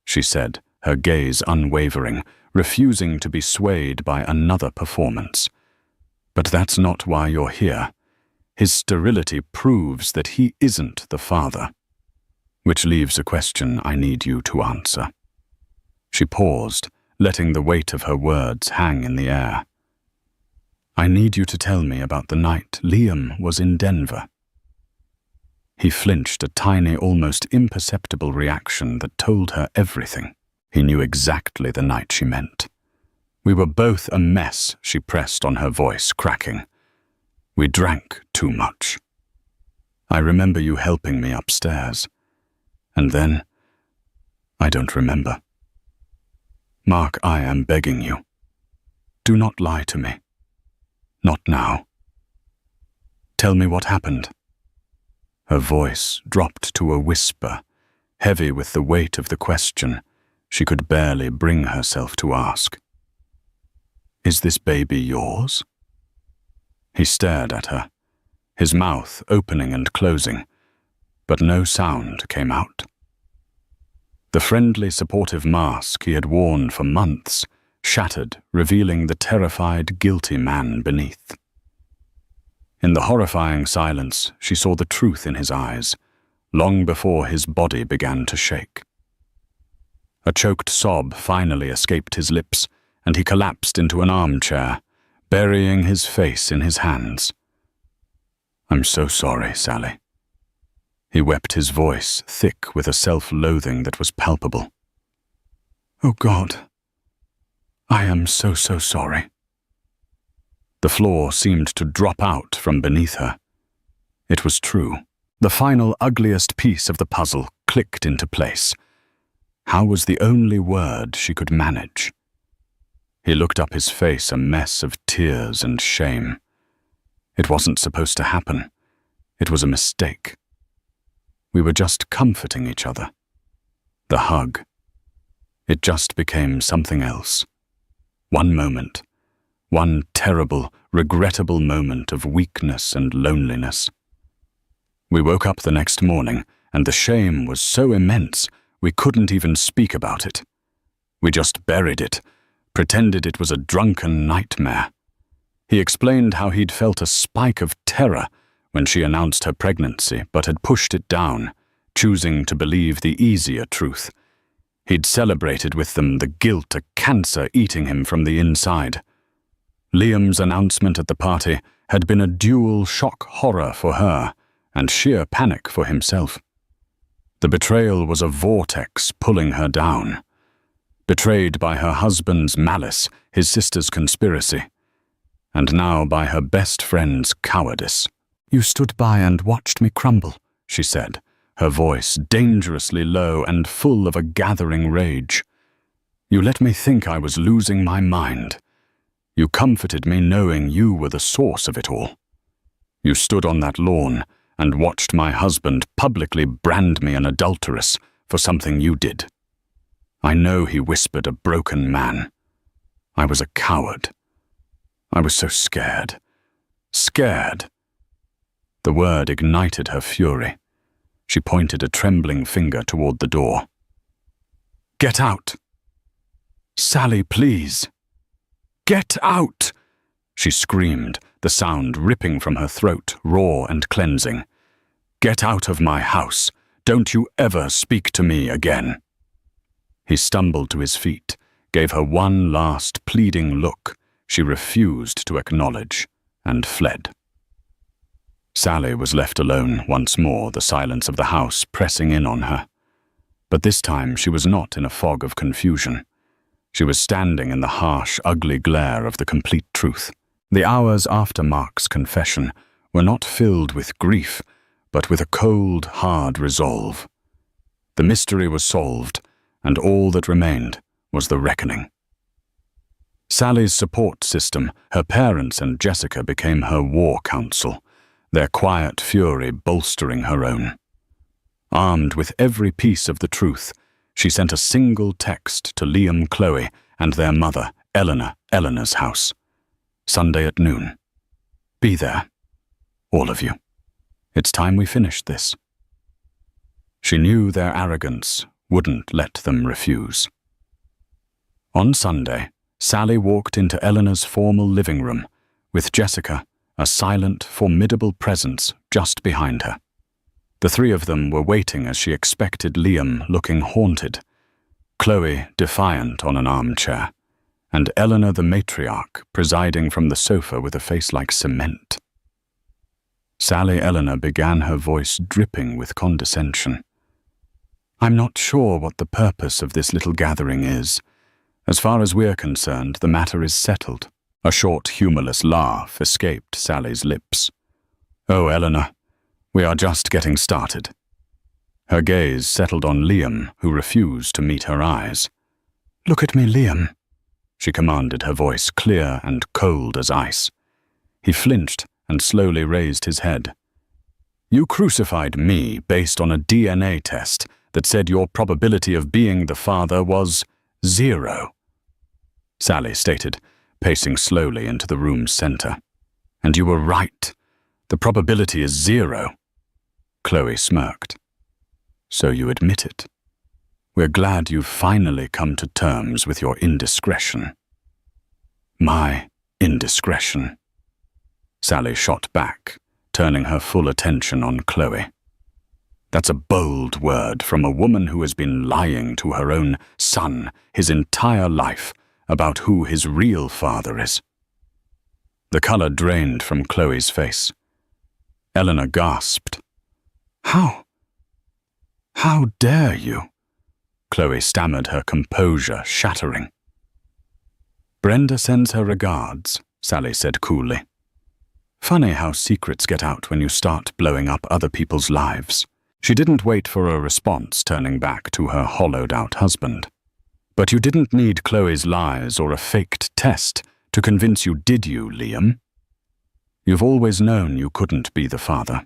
she said, her gaze unwavering, refusing to be swayed by another performance. "But that's not why you're here. His sterility proves that he isn't the father. Which leaves a question I need you to answer." She paused, letting the weight of her words hang in the air. "I need you to tell me about the night Liam was in Denver." He flinched, a tiny, almost imperceptible reaction that told her everything. He knew exactly the night she meant. "We were both a mess," she pressed on, her voice cracking. "We drank too much. I remember you helping me upstairs. And then, I don't remember. Mark, I am begging you. Do not lie to me. Not now. Tell me what happened." Her voice dropped to a whisper, heavy with the weight of the question she could barely bring herself to ask. "Is this baby yours?" He stared at her, his mouth opening and closing, but no sound came out. The friendly, supportive mask he had worn for months shattered, revealing the terrified, guilty man beneath. In the horrifying silence, she saw the truth in his eyes, long before his body began to shake. A choked sob finally escaped his lips, and he collapsed into an armchair, burying his face in his hands. "I'm so sorry, Sally." He wept, his voice thick with a self-loathing that was palpable. "Oh God, I am so sorry." The floor seemed to drop out from beneath her. It was true. The final ugliest piece of the puzzle clicked into place. How was the only word she could manage? He looked up, his face a mess of tears and shame. It wasn't supposed to happen. It was a mistake. We were just comforting each other. The hug. It just became something else. One moment. One terrible, regrettable moment of weakness and loneliness. We woke up the next morning, and the shame was so immense we couldn't even speak about it. We just buried it, pretended it was a drunken nightmare. He explained how he'd felt a spike of terror when she announced her pregnancy, but had pushed it down, choosing to believe the easier truth. He'd celebrated with them the guilt, a cancer eating him from the inside. Liam's announcement at the party had been a dual shock horror for her and sheer panic for himself. The betrayal was a vortex pulling her down. Betrayed by her husband's malice, his sister's conspiracy, and now by her best friend's cowardice. "You stood by and watched me crumble," she said, her voice dangerously low and full of a gathering rage. "You let me think I was losing my mind. You comforted me knowing you were the source of it all. You stood on that lawn and watched my husband publicly brand me an adulteress for something you did. I know he whispered a broken man. I was a coward. I was so scared. Scared." The word ignited her fury. She pointed a trembling finger toward the door. "Get out! Sally, please! Get out!" she screamed, the sound ripping from her throat, raw and cleansing. "Get out of my house! Don't you ever speak to me again!" He stumbled to his feet, gave her one last pleading look she refused to acknowledge, and fled. Sally was left alone once more, the silence of the house pressing in on her. But this time she was not in a fog of confusion. She was standing in the harsh, ugly glare of the complete truth. The hours after Mark's confession were not filled with grief, but with a cold, hard resolve. The mystery was solved, and all that remained was the reckoning. Sally's support system, her parents and Jessica, became her war council, their quiet fury bolstering her own. Armed with every piece of the truth, she sent a single text to Liam, Chloe, and their mother, Eleanor's house. "Sunday at noon. Be there. All of you. It's time we finished this." She knew their arrogance wouldn't let them refuse. On Sunday, Sally walked into Eleanor's formal living room, with Jessica, a silent, formidable presence, just behind her. The three of them were waiting as she expected, Liam looking haunted, Chloe defiant on an armchair, and Eleanor the matriarch presiding from the sofa with a face like cement. Sally Eleanor began, her voice dripping with condescension. "I'm not sure what the purpose of this little gathering is. As far as we're concerned, the matter is settled." A short, humorless laugh escaped Sally's lips. "Oh, Eleanor, we are just getting started." Her gaze settled on Liam, who refused to meet her eyes. "Look at me, Liam," she commanded, her voice clear and cold as ice. He flinched and slowly raised his head. "You crucified me based on a DNA test that said your probability of being the father was 0. Sally stated, pacing slowly into the room's center. "And you were right. The probability is 0. Chloe smirked. "So you admit it. We're glad you've finally come to terms with your indiscretion." "My indiscretion," Sally shot back, turning her full attention on Chloe. That's a bold word from a woman who has been lying to her own son his entire life about who his real father is. The color drained from Chloe's face. Eleanor gasped. How dare you? Chloe stammered, her composure shattering. Brenda sends her regards, Sally said coolly. Funny how secrets get out when you start blowing up other people's lives. She didn't wait for a response, turning back to her hollowed-out husband. But you didn't need Chloe's lies or a faked test to convince you, did you, Liam? You've always known you couldn't be the father.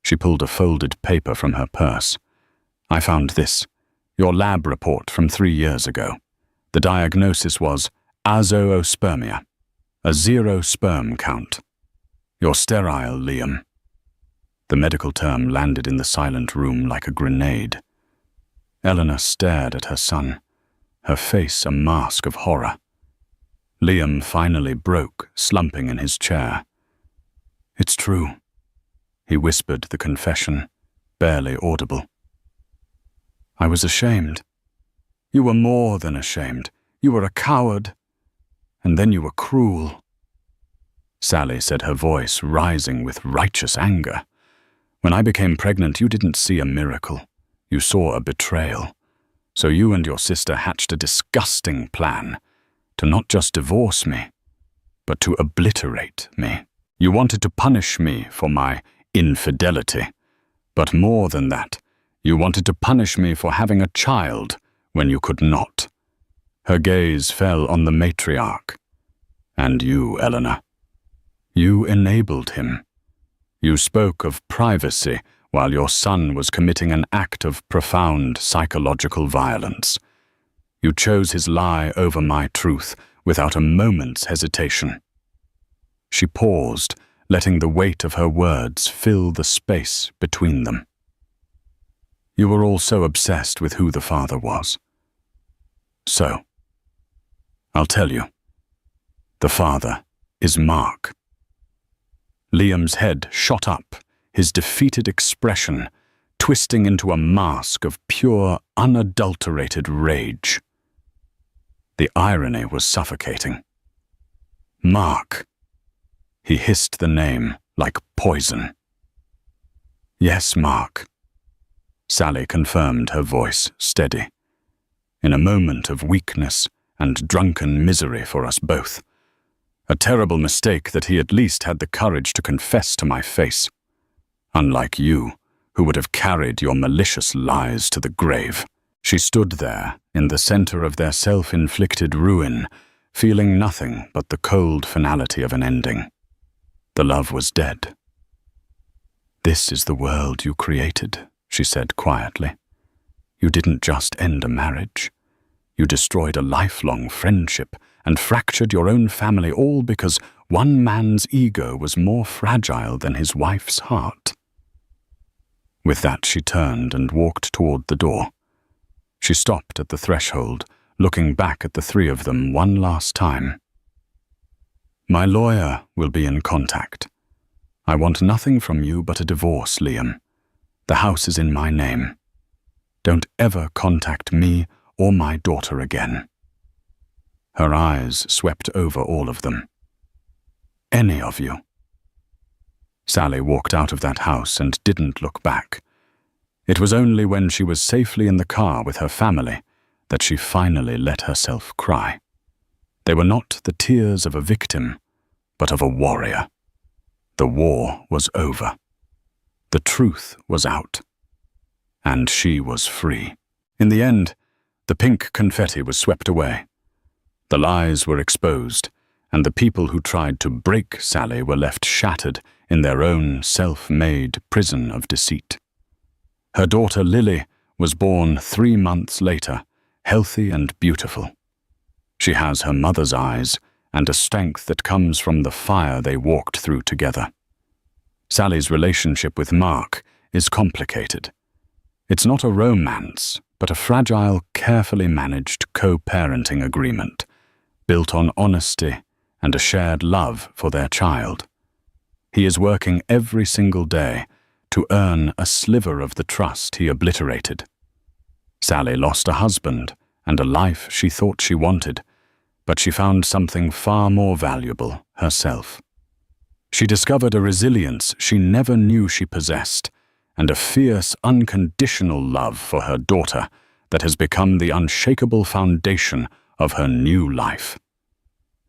She pulled a folded paper from her purse. I found this, your lab report from 3 years ago. The diagnosis was azoospermia, a 0 sperm count. You're sterile, Liam. The medical term landed in the silent room like a grenade. Eleanor stared at her son, her face a mask of horror. Liam finally broke, slumping in his chair. It's true. He whispered the confession, barely audible. I was ashamed. You were more than ashamed. You were a coward. And then you were cruel. Sally said, her voice rising with righteous anger. When I became pregnant, you didn't see a miracle. You saw a betrayal. So you and your sister hatched a disgusting plan to not just divorce me, but to obliterate me. You wanted to punish me for my infidelity. But more than that, you wanted to punish me for having a child when you could not. Her gaze fell on the matriarch. And you, Eleanor. You enabled him. You spoke of privacy while your son was committing an act of profound psychological violence. You chose his lie over my truth without a moment's hesitation. She paused, letting the weight of her words fill the space between them. You were all so obsessed with who the father was. So, I'll tell you. The father is Mark. Liam's head shot up, his defeated expression twisting into a mask of pure, unadulterated rage. The irony was suffocating. Mark. He hissed the name like poison. Yes, Mark. Sally confirmed, her voice steady. In a moment of weakness and drunken misery for us both. A terrible mistake that he at least had the courage to confess to my face. Unlike you, who would have carried your malicious lies to the grave. She stood there, in the center of their self-inflicted ruin, feeling nothing but the cold finality of an ending. The love was dead. This is the world you created, she said quietly. You didn't just end a marriage. You destroyed a lifelong friendship and fractured your own family, all because one man's ego was more fragile than his wife's heart. With that, she turned and walked toward the door. She stopped at the threshold, looking back at the three of them one last time. My lawyer will be in contact. I want nothing from you but a divorce, Liam. The house is in my name. Don't ever contact me or my daughter again. Her eyes swept over all of them. Any of you. Sally walked out of that house and didn't look back. It was only when she was safely in the car with her family that she finally let herself cry. They were not the tears of a victim, but of a warrior. The war was over. The truth was out. And she was free. In the end, the pink confetti was swept away. The lies were exposed, and the people who tried to break Sally were left shattered in their own self-made prison of deceit. Her daughter Lily was born 3 months later, healthy and beautiful. She has her mother's eyes and a strength that comes from the fire they walked through together. Sally's relationship with Mark is complicated. It's not a romance, but a fragile, carefully managed co-parenting agreement, built on honesty and a shared love for their child. He is working every single day to earn a sliver of the trust he obliterated. Sally lost a husband and a life she thought she wanted, but she found something far more valuable herself. She discovered a resilience she never knew she possessed, and a fierce, unconditional love for her daughter that has become the unshakable foundation of her new life.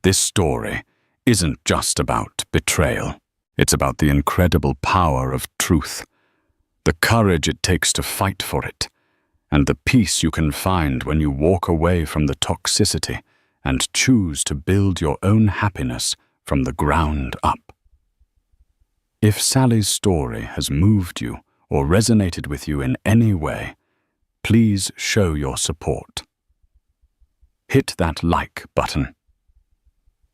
This story isn't just about betrayal. It's about the incredible power of truth, the courage it takes to fight for it, and the peace you can find when you walk away from the toxicity and choose to build your own happiness from the ground up. If Sally's story has moved you or resonated with you in any way, please show your support. Hit that like button.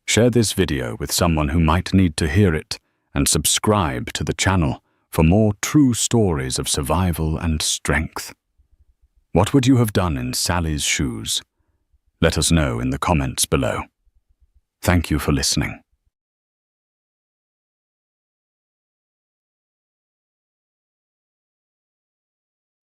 Share this video with someone who might need to hear it, and subscribe to the channel for more true stories of survival and strength. What would you have done in Sally's shoes? Let us know in the comments below. Thank you for listening.